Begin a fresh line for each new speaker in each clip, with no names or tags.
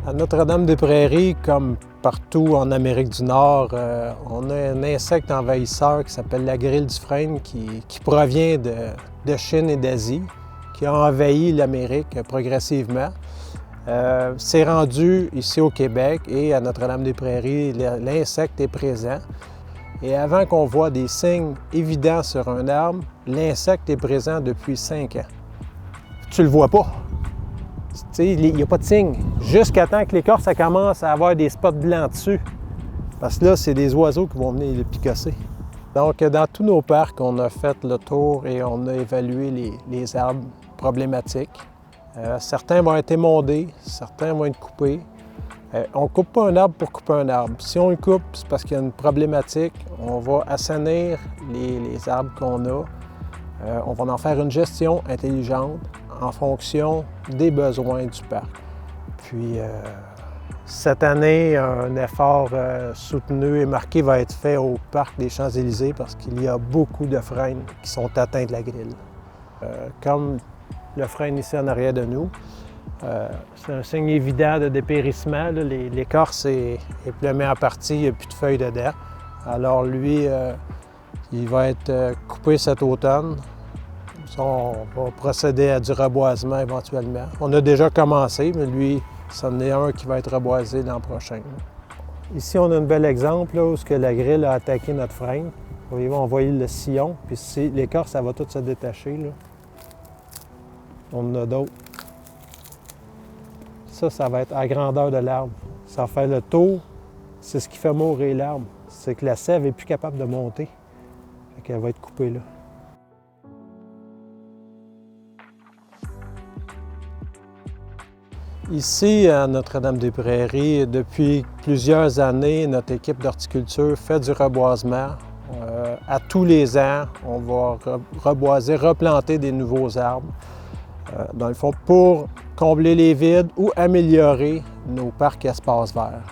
À Notre-Dame-des-Prairies, comme partout en Amérique du Nord, on a un insecte envahisseur qui s'appelle la grille du frêne qui provient de Chine et d'Asie, qui a envahi l'Amérique progressivement. C'est rendu ici au Québec et à Notre-Dame-des-Prairies, l'insecte est présent. Et avant qu'on voit des signes évidents sur un arbre, l'insecte est présent depuis 5 ans. Tu le vois pas. Il n'y a pas de signe. Jusqu'à temps que l'écorce commence à avoir des spots blancs dessus. Parce que là, c'est des oiseaux qui vont venir le picasser. Donc, dans tous nos parcs, on a fait le tour et on a évalué les arbres problématiques. Certains vont être émondés, certains vont être coupés. On ne coupe pas un arbre pour couper un arbre. Si on le coupe, c'est parce qu'il y a une problématique. On va assainir les arbres qu'on a. On va en faire une gestion intelligente en fonction des besoins du parc. Puis, cette année, un effort soutenu et marqué va être fait au parc des Champs-Élysées parce qu'il y a beaucoup de frênes qui sont atteints de la grille. Comme le frêne ici en arrière de nous, c'est un signe évident de dépérissement. L'écorce est plumée en partie, il n'y a plus de feuilles dedans. Alors lui, il va être coupé cet automne. On va procéder à du reboisement éventuellement. On a déjà commencé, mais lui, c'en est un qui va être reboisé l'an prochain. Ici, on a un bel exemple là, où la grille a attaqué notre frêne. Voyez-vous, on voit le sillon, puis l'écorce, ça va tout se détacher. Là. On en a d'autres. Ça va être à la grandeur de l'arbre. Ça va faire le tour. C'est ce qui fait mourir l'arbre. C'est que la sève n'est plus capable de monter. Elle va être coupée là. Ici, à Notre-Dame-des-Prairies, depuis plusieurs années, notre équipe d'horticulture fait du reboisement. À tous les ans, on va reboiser, replanter des nouveaux arbres. Dans le fond, pour combler les vides ou améliorer nos parcs espaces verts.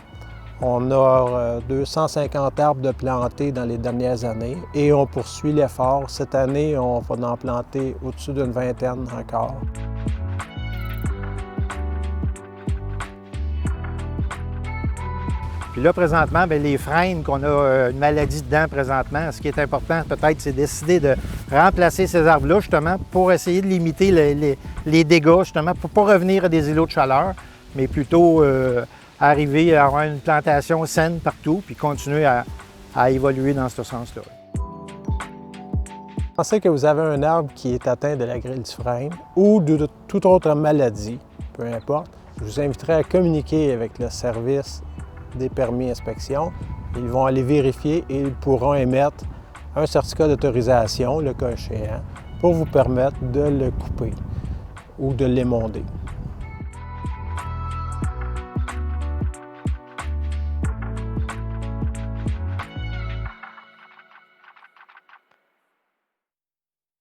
On a 250 arbres de plantés dans les dernières années et on poursuit l'effort. Cette année, on va en planter au-dessus d'une vingtaine encore.
Puis là, présentement, bien, les frênes, qu'on a une maladie dedans présentement, ce qui est important peut-être, c'est décider de remplacer ces arbres-là, justement, pour essayer de limiter les dégâts, justement, pour ne pas revenir à des îlots de chaleur, mais plutôt arriver à avoir une plantation saine partout, puis continuer à évoluer dans ce sens-là.
Pensez que vous avez un arbre qui est atteint de la grille du frêne ou de toute autre maladie, peu importe, je vous inviterai à communiquer avec le service des permis inspection. Ils vont aller vérifier et ils pourront émettre un certificat d'autorisation, le cas échéant, pour vous permettre de le couper ou de l'émonder.